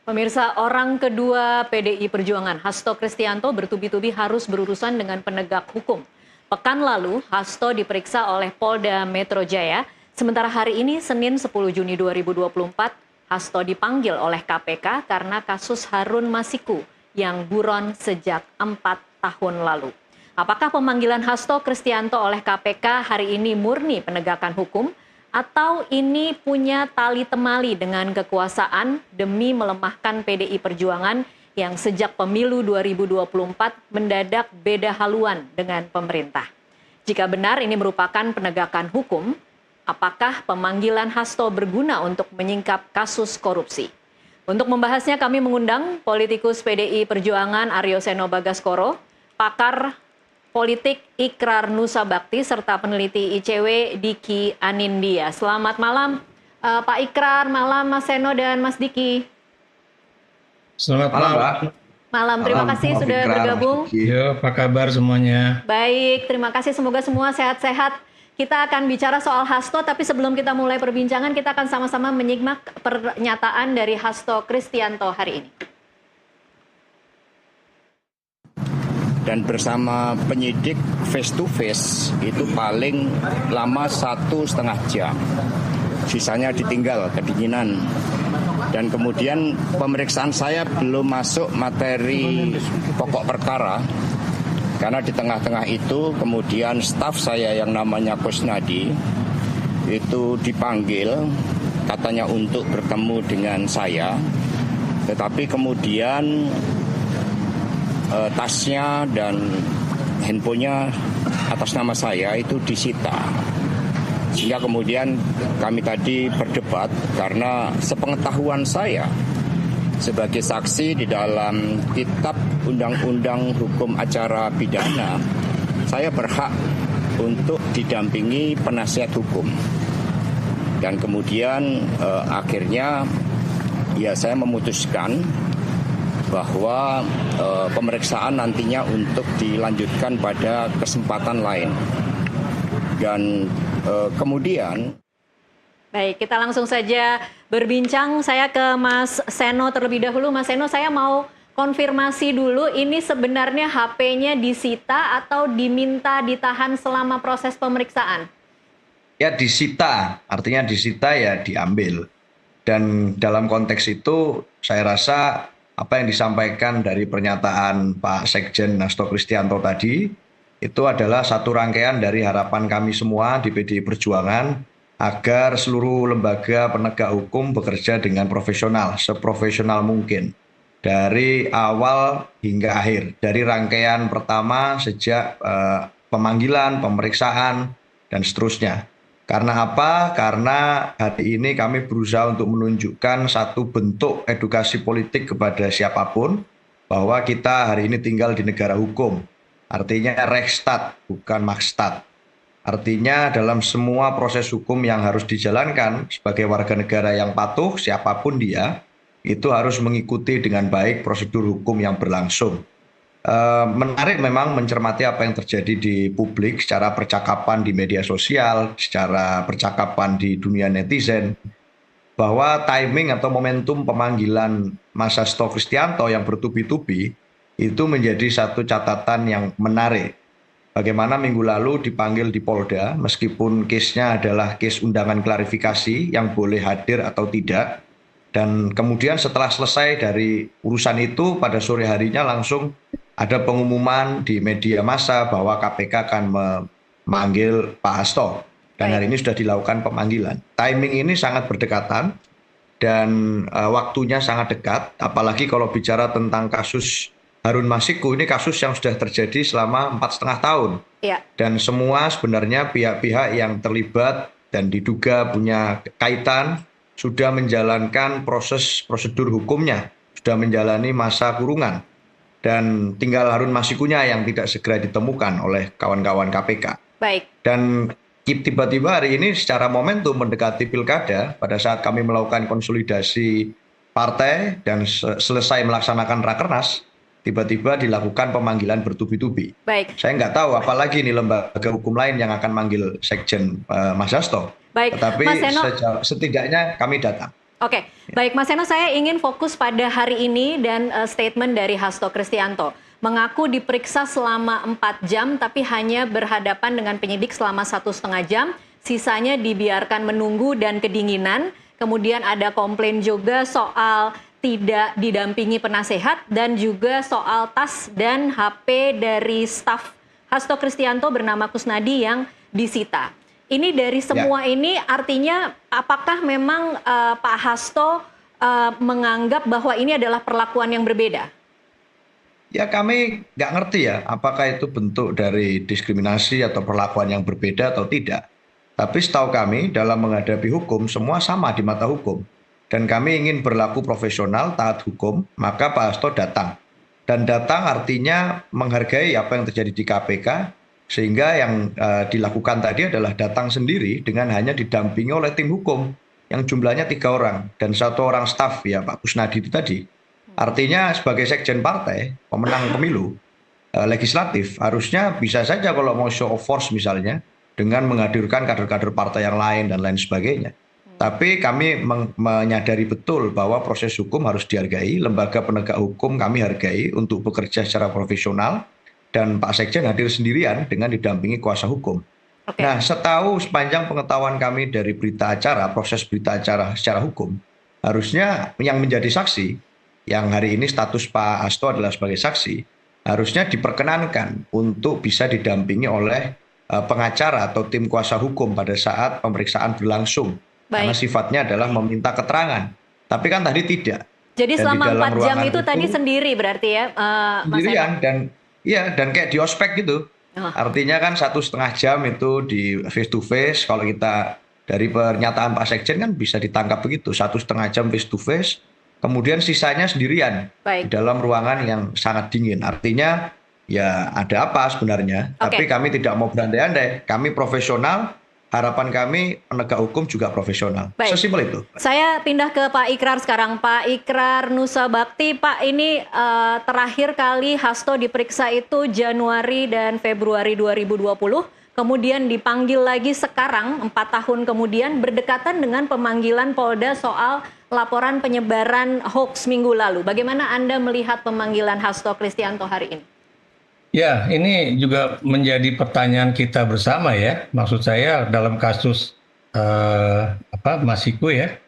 Pemirsa, orang kedua PDI Perjuangan, Hasto Kristianto, bertubi-tubi harus berurusan dengan penegak hukum. Pekan lalu, Hasto diperiksa oleh Polda Metro Jaya. Sementara hari ini, Senin 10 Juni 2024, Hasto dipanggil oleh KPK karena kasus Harun Masiku yang buron sejak 4 tahun lalu. Apakah pemanggilan Hasto Kristianto oleh KPK hari ini murni penegakan hukum? Atau ini punya tali temali dengan kekuasaan demi melemahkan PDI Perjuangan yang sejak pemilu 2024 mendadak beda haluan dengan pemerintah? Jika benar ini merupakan penegakan hukum, apakah pemanggilan Hasto berguna untuk menyingkap kasus korupsi? Untuk membahasnya kami mengundang politikus PDI Perjuangan Aryo Seno Bagaskoro, pakar politik Ikrar Nusa Bakti, serta peneliti ICW Diki Anindya. Selamat malam Pak Ikrar, malam Mas Seno dan Mas Diki. Selamat malam, Pak. Malam, terima kasih sudah bergabung. Yo, apa kabar semuanya? Baik, terima kasih. Semoga semua sehat-sehat. Kita akan bicara soal Hasto, tapi sebelum kita mulai perbincangan, kita akan sama-sama menyimak pernyataan dari Hasto Kristianto hari ini. Dan bersama penyidik face to face itu paling lama 1,5 jam. Sisanya ditinggal kedinginan. Dan kemudian pemeriksaan saya belum masuk materi pokok perkara. Karena di tengah-tengah itu kemudian staf saya yang namanya Kusnadi itu dipanggil katanya untuk bertemu dengan saya. Tetapi kemudian tasnya dan handphonenya atas nama saya itu disita. Sehingga kemudian kami tadi berdebat karena sepengetahuan saya sebagai saksi di dalam kitab Undang-Undang Hukum Acara Pidana, saya berhak untuk didampingi penasihat hukum. Dan kemudian akhirnya ya saya memutuskan bahwa pemeriksaan nantinya untuk dilanjutkan pada kesempatan lain. Dan kemudian... Baik, kita langsung saja berbincang. Saya ke Mas Seno terlebih dahulu. Mas Seno, saya mau konfirmasi dulu, ini sebenarnya HP-nya disita atau diminta ditahan selama proses pemeriksaan? Ya disita, artinya disita ya diambil. Dan dalam konteks itu saya rasa apa yang disampaikan dari pernyataan Pak Sekjen Hasto Kristianto tadi, itu adalah satu rangkaian dari harapan kami semua di PDI Perjuangan agar seluruh lembaga penegak hukum bekerja dengan profesional, seprofesional mungkin. Dari awal hingga akhir, dari rangkaian pertama sejak pemanggilan, pemeriksaan, dan seterusnya. Karena apa? Karena hari ini kami berusaha untuk menunjukkan satu bentuk edukasi politik kepada siapapun bahwa kita hari ini tinggal di negara hukum. Artinya Rechtsstaat, bukan Machtsstaat. Artinya dalam semua proses hukum yang harus dijalankan sebagai warga negara yang patuh, siapapun dia, itu harus mengikuti dengan baik prosedur hukum yang berlangsung. Menarik memang mencermati apa yang terjadi di publik secara percakapan di media sosial, secara percakapan di dunia netizen, bahwa timing atau momentum pemanggilan Mas Hasto Kristianto yang bertubi-tubi itu menjadi satu catatan yang menarik. Bagaimana minggu lalu dipanggil di Polda, meskipun case-nya adalah case undangan klarifikasi yang boleh hadir atau tidak, dan kemudian setelah selesai dari urusan itu pada sore harinya langsung ada pengumuman di media massa bahwa KPK akan memanggil Pak Hasto. Dan hari ini sudah dilakukan pemanggilan. Timing ini sangat berdekatan dan waktunya sangat dekat. Apalagi kalau bicara tentang kasus Harun Masiku, ini kasus yang sudah terjadi selama 4,5 tahun. Ya. Dan semua sebenarnya pihak-pihak yang terlibat dan diduga punya kaitan sudah menjalankan proses prosedur hukumnya. Sudah menjalani masa kurungan. Dan tinggal Harun Masikunya yang tidak segera ditemukan oleh kawan-kawan KPK. Baik. Dan tiba-tiba hari ini secara momentum mendekati pilkada, pada saat kami melakukan konsolidasi partai dan selesai melaksanakan rakernas, tiba-tiba dilakukan pemanggilan bertubi-tubi. Baik. Saya nggak tahu apalagi nih lembaga hukum lain yang akan manggil Sekjen Mas Hasto. Baik. Tetapi Mas Seno, setidaknya kami datang. Oke, baik Mas Seno, saya ingin fokus pada hari ini dan statement dari Hasto Kristianto. Mengaku diperiksa selama 4 jam tapi hanya berhadapan dengan penyidik selama 1,5 jam, sisanya dibiarkan menunggu dan kedinginan. Kemudian ada komplain juga soal tidak didampingi penasehat dan juga soal tas dan HP dari staf Hasto Kristianto bernama Kusnadi yang disita. Ini dari semua ini artinya apakah memang Pak Hasto menganggap bahwa ini adalah perlakuan yang berbeda? Ya kami nggak ngerti ya apakah itu bentuk dari diskriminasi atau perlakuan yang berbeda atau tidak. Tapi setahu kami dalam menghadapi hukum semua sama di mata hukum. Dan kami ingin berlaku profesional, taat hukum, maka Pak Hasto datang. Dan datang artinya menghargai apa yang terjadi di KPK, sehingga yang dilakukan tadi adalah datang sendiri dengan hanya didampingi oleh tim hukum yang jumlahnya 3 orang dan 1 orang staf ya Pak Kusnadi itu tadi. Artinya sebagai sekjen partai, pemenang pemilu legislatif harusnya bisa saja kalau mau show of force misalnya dengan menghadirkan kader-kader partai yang lain dan lain sebagainya. Tapi kami menyadari betul bahwa proses hukum harus dihargai, lembaga penegak hukum kami hargai untuk bekerja secara profesional. Dan Pak Sekjen hadir sendirian dengan didampingi kuasa hukum. Okay. Nah, sepanjang pengetahuan kami dari berita acara, proses berita acara secara hukum, harusnya yang menjadi saksi, yang hari ini status Pak Hasto adalah sebagai saksi, harusnya diperkenankan untuk bisa didampingi oleh pengacara atau tim kuasa hukum pada saat pemeriksaan berlangsung. Baik. Karena sifatnya adalah meminta keterangan. Tapi kan tadi tidak. Jadi selama 4 jam itu tadi sendiri berarti ya, sendirian dan kayak di ospek gitu. Artinya kan 1,5 jam itu di face to face. Kalau kita dari pernyataan Pak Sekjen kan bisa ditangkap begitu. 1,5 jam face to face. Kemudian sisanya sendirian. Baik. Di dalam ruangan yang sangat dingin. Artinya ya ada apa sebenarnya. Tapi kami tidak mau berandai-andai. Kami profesional. Harapan kami penegak hukum juga profesional. Sesimpel itu. Saya pindah ke Pak Ikrar sekarang. Pak Ikrar Nusa Bakti, Pak ini terakhir kali Hasto diperiksa itu Januari dan Februari 2020. Kemudian dipanggil lagi sekarang 4 tahun kemudian berdekatan dengan pemanggilan Polda soal laporan penyebaran hoax minggu lalu. Bagaimana Anda melihat pemanggilan Hasto Kristianto hari ini? Ya, ini juga menjadi pertanyaan kita bersama ya. Maksud saya dalam kasus Masiku ya,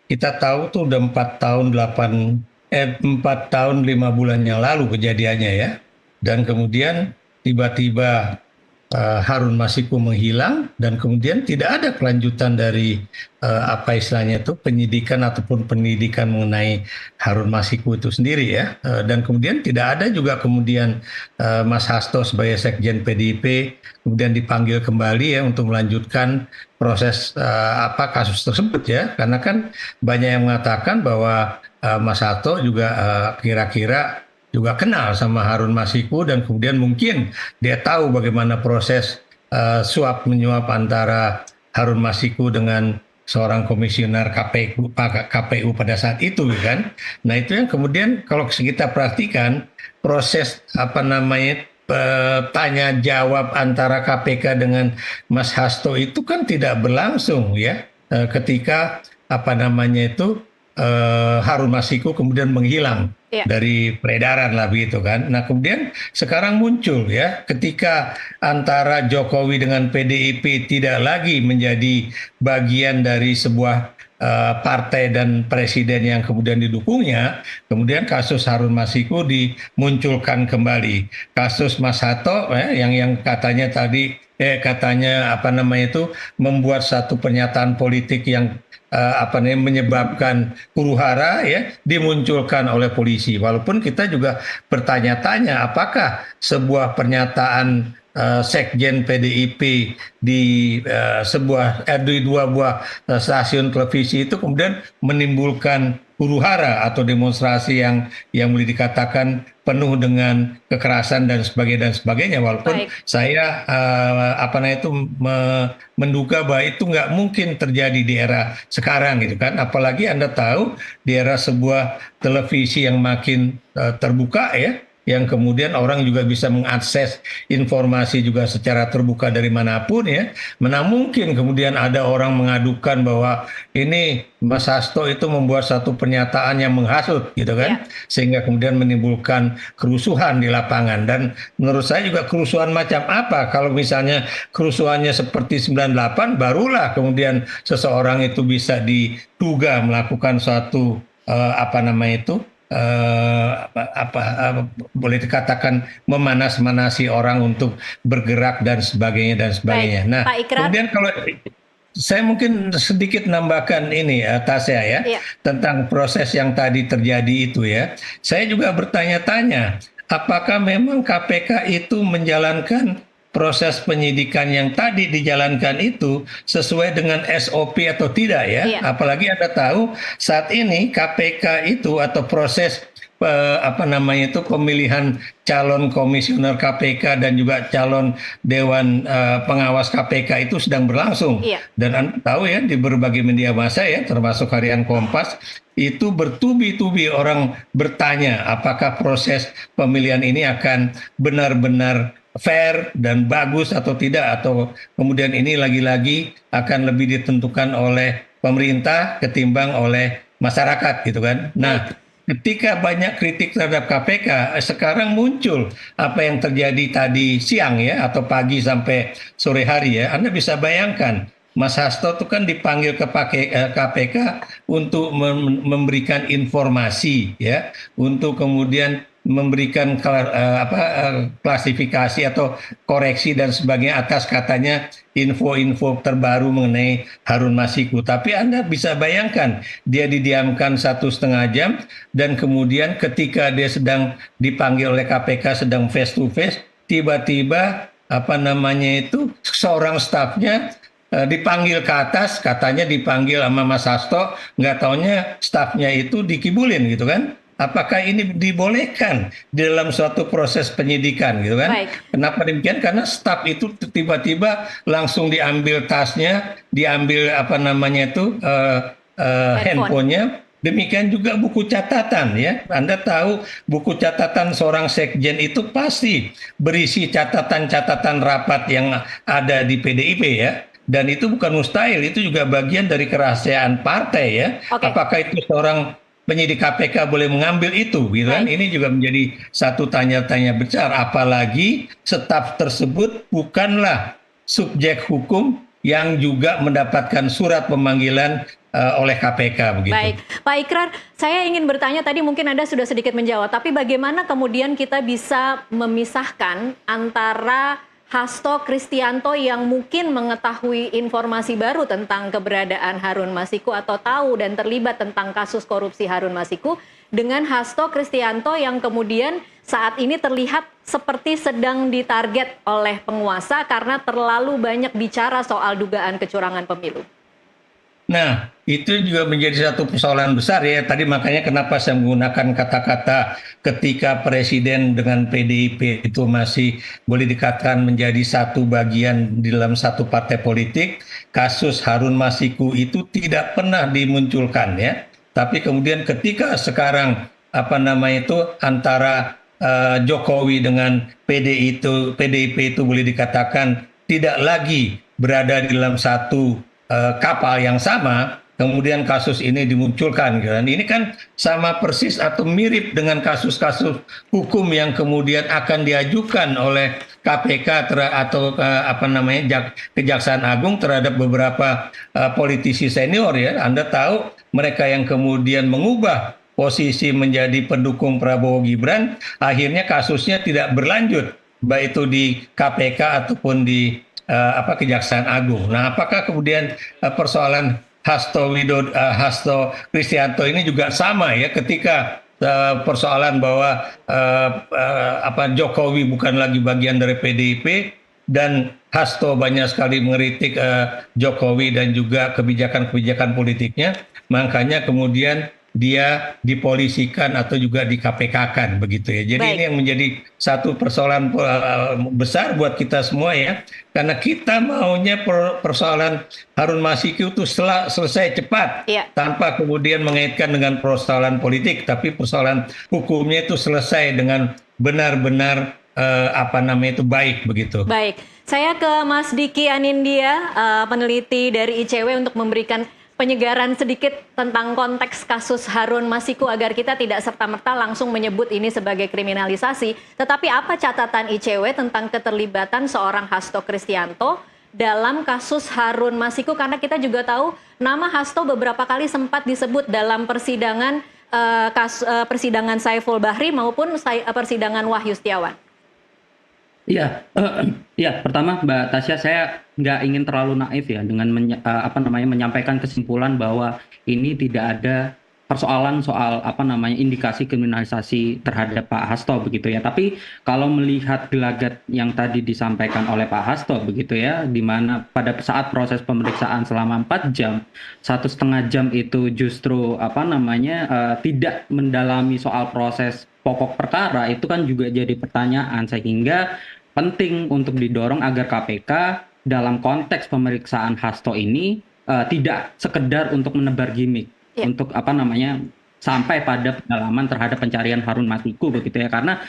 kita tahu tuh udah 4 tahun 5 bulan yang lalu kejadiannya ya. Dan kemudian tiba-tiba Harun Masiku menghilang dan kemudian tidak ada kelanjutan dari istilahnya itu penyidikan ataupun pendidikan mengenai Harun Masiku itu sendiri ya. Dan kemudian tidak ada juga kemudian Mas Hasto sebagai sekjen PDIP kemudian dipanggil kembali ya untuk melanjutkan proses kasus tersebut ya. Karena kan banyak yang mengatakan bahwa Mas Hasto juga kira-kira juga kenal sama Harun Masiku dan kemudian mungkin dia tahu bagaimana proses suap menyuap antara Harun Masiku dengan seorang komisioner KPU pada saat itu kan. Nah itu yang kemudian kalau kita perhatikan proses tanya jawab antara KPK dengan Mas Hasto itu kan tidak berlangsung ya ketika Harun Masiku kemudian menghilang dari peredaran lah begitu kan. Nah kemudian sekarang muncul ya ketika antara Jokowi dengan PDIP tidak lagi menjadi bagian dari sebuah partai dan presiden yang kemudian didukungnya, kemudian kasus Harun Masiku dimunculkan kembali. Kasus Mas Hasto yang katanya tadi membuat satu pernyataan politik yang menyebabkan huru-hara ya dimunculkan oleh polisi. Walaupun kita juga bertanya-tanya apakah sebuah pernyataan sekjen PDIP di dua buah stasiun televisi itu kemudian menimbulkan huru-hara atau demonstrasi yang boleh dikatakan penuh dengan kekerasan dan sebagainya. Walaupun saya menduga bahwa itu nggak mungkin terjadi di era sekarang gitu kan. Apalagi Anda tahu di era sebuah televisi yang makin terbuka ya. yang kemudian orang juga bisa mengakses informasi juga secara terbuka dari manapun ya. Mana mungkin kemudian ada orang mengadukan bahwa ini Mas Hasto itu membuat satu pernyataan yang menghasut gitu kan, sehingga kemudian menimbulkan kerusuhan di lapangan. Dan menurut saya juga kerusuhan macam apa kalau misalnya kerusuhannya seperti 98, barulah kemudian seseorang itu bisa diduga melakukan suatu apa namanya itu boleh dikatakan memanas-manasi orang untuk bergerak dan sebagainya dan sebagainya. Baik, Nah, Pak Ikrar. kemudian kalau saya mungkin sedikit nambahkan ini Tasya ya, tentang proses yang tadi terjadi itu ya. Saya juga bertanya-tanya, apakah memang KPK itu menjalankan proses penyidikan yang tadi dijalankan itu sesuai dengan SOP atau tidak ya? Apalagi Anda tahu saat ini KPK itu atau proses apa namanya itu pemilihan calon komisioner KPK dan juga calon Dewan Pengawas KPK itu sedang berlangsung. Dan Anda tahu ya di berbagai media massa ya, termasuk harian Kompas, itu bertubi-tubi orang bertanya apakah proses pemilihan ini akan benar-benar fair dan bagus atau tidak, atau kemudian ini lagi-lagi akan lebih ditentukan oleh pemerintah ketimbang oleh masyarakat gitu kan. Nah, ketika banyak kritik terhadap KPK, sekarang muncul apa yang terjadi tadi siang ya, atau pagi sampai sore hari ya. Anda bisa bayangkan, Mas Hasto itu kan dipanggil ke KPK untuk memberikan informasi ya, untuk kemudian memberikan klasifikasi atau koreksi dan sebagainya atas katanya info-info terbaru mengenai Harun Masiku. Tapi Anda bisa bayangkan dia didiamkan 1,5 jam dan kemudian ketika dia sedang dipanggil oleh KPK sedang face to face, tiba-tiba apa namanya itu seorang stafnya dipanggil ke atas, katanya dipanggil sama Mas Hasto, nggak taunya stafnya itu dikibulin gitu kan. Apakah ini dibolehkan di dalam suatu proses penyidikan gitu kan? Baik. Kenapa demikian? Karena staf itu tiba-tiba langsung diambil tasnya, diambil apa namanya itu handphonenya. Demikian juga buku catatan ya. Anda tahu buku catatan seorang sekjen itu pasti berisi catatan-catatan rapat yang ada di PDIP ya. Dan itu bukan mustahil, itu juga bagian dari kerahasiaan partai ya. Apakah itu seorang penyidik KPK boleh mengambil itu gitu kan? Ini juga menjadi satu tanya-tanya besar, apalagi staf tersebut bukanlah subjek hukum yang juga mendapatkan surat pemanggilan oleh KPK begitu. Baik, Pak Ikrar, saya ingin bertanya tadi mungkin Anda sudah sedikit menjawab, tapi bagaimana kemudian kita bisa memisahkan antara Hasto Kristianto yang mungkin mengetahui informasi baru tentang keberadaan Harun Masiku atau tahu dan terlibat tentang kasus korupsi Harun Masiku dengan Hasto Kristianto yang kemudian saat ini terlihat seperti sedang ditarget oleh penguasa karena terlalu banyak bicara soal dugaan kecurangan pemilu. Nah, itu juga menjadi satu persoalan besar ya. Tadi makanya kenapa saya menggunakan kata-kata ketika Presiden dengan PDIP itu masih boleh dikatakan menjadi satu bagian di dalam satu partai politik, kasus Harun Masiku itu tidak pernah dimunculkan ya. Tapi kemudian ketika sekarang apa namanya itu antara Jokowi dengan PDIP itu boleh dikatakan tidak lagi berada di dalam satu kapal yang sama, kemudian kasus ini dimunculkan. Dan ini kan sama persis atau mirip dengan kasus-kasus hukum yang kemudian akan diajukan oleh KPK atau apa namanya Kejaksaan Agung terhadap beberapa politisi senior ya. Anda tahu mereka yang kemudian mengubah posisi menjadi pendukung Prabowo Gibran, akhirnya kasusnya tidak berlanjut, baik itu di KPK ataupun di Kejaksaan Agung. Nah, apakah kemudian persoalan Hasto Kristianto ini juga sama ya, ketika persoalan bahwa Jokowi bukan lagi bagian dari PDIP dan Hasto banyak sekali mengkritik Jokowi dan juga kebijakan-kebijakan politiknya, makanya kemudian dia dipolisikan atau juga di KPK-kan begitu ya. Jadi ini yang menjadi satu persoalan besar buat kita semua ya. Karena kita maunya persoalan Harun Masiku itu selesai cepat tanpa kemudian mengaitkan dengan persoalan politik, tapi persoalan hukumnya itu selesai dengan benar-benar baik begitu. Baik, saya ke Mas Diki Anindya, peneliti dari ICW untuk memberikan penyegaran sedikit tentang konteks kasus Harun Masiku agar kita tidak serta-merta langsung menyebut ini sebagai kriminalisasi. Tetapi apa catatan ICW tentang keterlibatan seorang Hasto Kristianto dalam kasus Harun Masiku? Karena kita juga tahu nama Hasto beberapa kali sempat disebut dalam persidangan persidangan Saiful Bahri maupun persidangan Wahyu Setiawan. Iya, ya pertama Mbak Tasya, saya nggak ingin terlalu naif ya dengan menyampaikan kesimpulan bahwa ini tidak ada persoalan soal indikasi kriminalisasi terhadap Pak Hasto begitu ya. Tapi kalau melihat gelagat yang tadi disampaikan oleh Pak Hasto begitu ya, di mana pada saat proses pemeriksaan selama 4 jam, 1,5 jam itu justru tidak mendalami soal proses pokok perkara, itu kan juga jadi pertanyaan, sehingga penting untuk didorong agar KPK dalam konteks pemeriksaan Hasto ini tidak sekedar untuk menebar gimmick, untuk sampai pada pendalaman terhadap pencarian Harun Masiku begitu ya, karena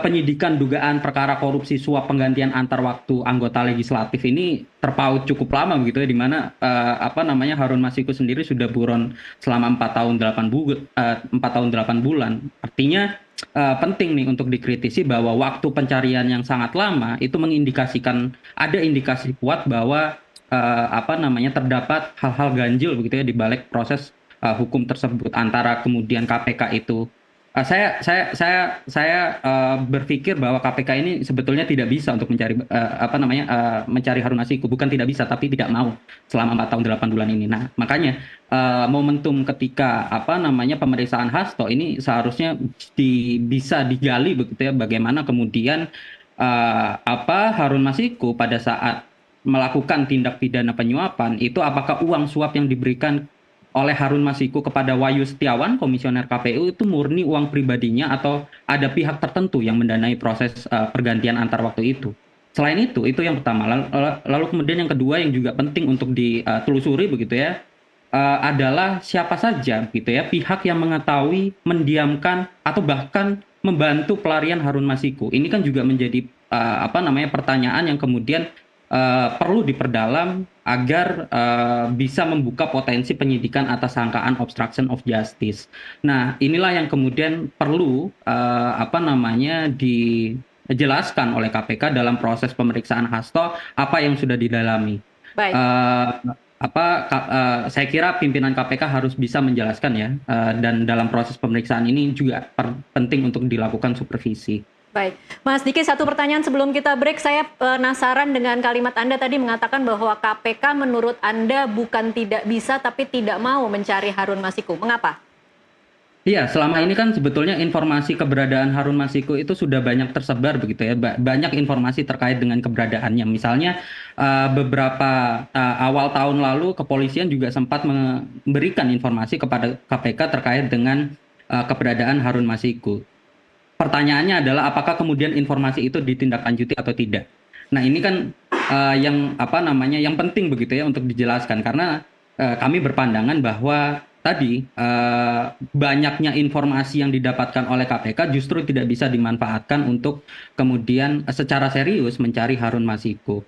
penyidikan dugaan perkara korupsi suap penggantian antar waktu anggota legislatif ini terpaut cukup lama begitu ya, di mana Harun Masiku sendiri sudah buron selama 4 tahun 8 bulan. Artinya penting nih untuk dikritisi bahwa waktu pencarian yang sangat lama itu mengindikasikan ada indikasi kuat bahwa terdapat hal-hal ganjil begitu ya di balik proses hukum tersebut, antara kemudian KPK itu saya berpikir bahwa KPK ini sebetulnya tidak bisa untuk mencari Harun Masiku, bukan tidak bisa tapi tidak mau selama 4 tahun 8 bulan ini. Nah, makanya momentum ketika pemeriksaan Hasto ini seharusnya bisa digali begitu ya, bagaimana kemudian Harun Masiku pada saat melakukan tindak pidana penyuapan itu, apakah uang suap yang diberikan oleh Harun Masiku kepada Wahyu Setiawan, komisioner KPU, itu murni uang pribadinya atau ada pihak tertentu yang mendanai proses pergantian antar waktu itu. Selain itu yang pertama. Lalu kemudian yang kedua yang juga penting untuk ditelusuri begitu ya, adalah siapa saja gitu ya pihak yang mengetahui, mendiamkan atau bahkan membantu pelarian Harun Masiku. Ini kan juga menjadi pertanyaan yang kemudian perlu diperdalam agar bisa membuka potensi penyidikan atas sangkaan obstruction of justice. Nah, inilah yang kemudian perlu dijelaskan oleh KPK dalam proses pemeriksaan Hasto apa yang sudah didalami. Baik. Saya kira pimpinan KPK harus bisa menjelaskan ya, dan dalam proses pemeriksaan ini juga penting untuk dilakukan supervisi. Baik, Mas Diki, satu pertanyaan sebelum kita break. Saya penasaran dengan kalimat Anda tadi mengatakan bahwa KPK menurut Anda bukan tidak bisa tapi tidak mau mencari Harun Masiku. Mengapa? Iya, selama ini kan sebetulnya informasi keberadaan Harun Masiku itu sudah banyak tersebar begitu ya, banyak informasi terkait dengan keberadaannya. Misalnya beberapa awal tahun lalu kepolisian juga sempat memberikan informasi kepada KPK terkait dengan keberadaan Harun Masiku. Pertanyaannya adalah apakah kemudian informasi itu ditindaklanjuti atau tidak. Nah, ini kan yang penting begitu ya untuk dijelaskan, karena kami berpandangan bahwa tadi banyaknya informasi yang didapatkan oleh KPK justru tidak bisa dimanfaatkan untuk kemudian secara serius mencari Harun Masiku.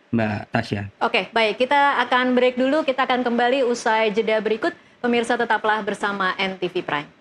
Mbak Tasya. Oke, baik. Kita akan break dulu. Kita akan kembali usai jeda berikut. Pemirsa tetaplah bersama NTV Prime.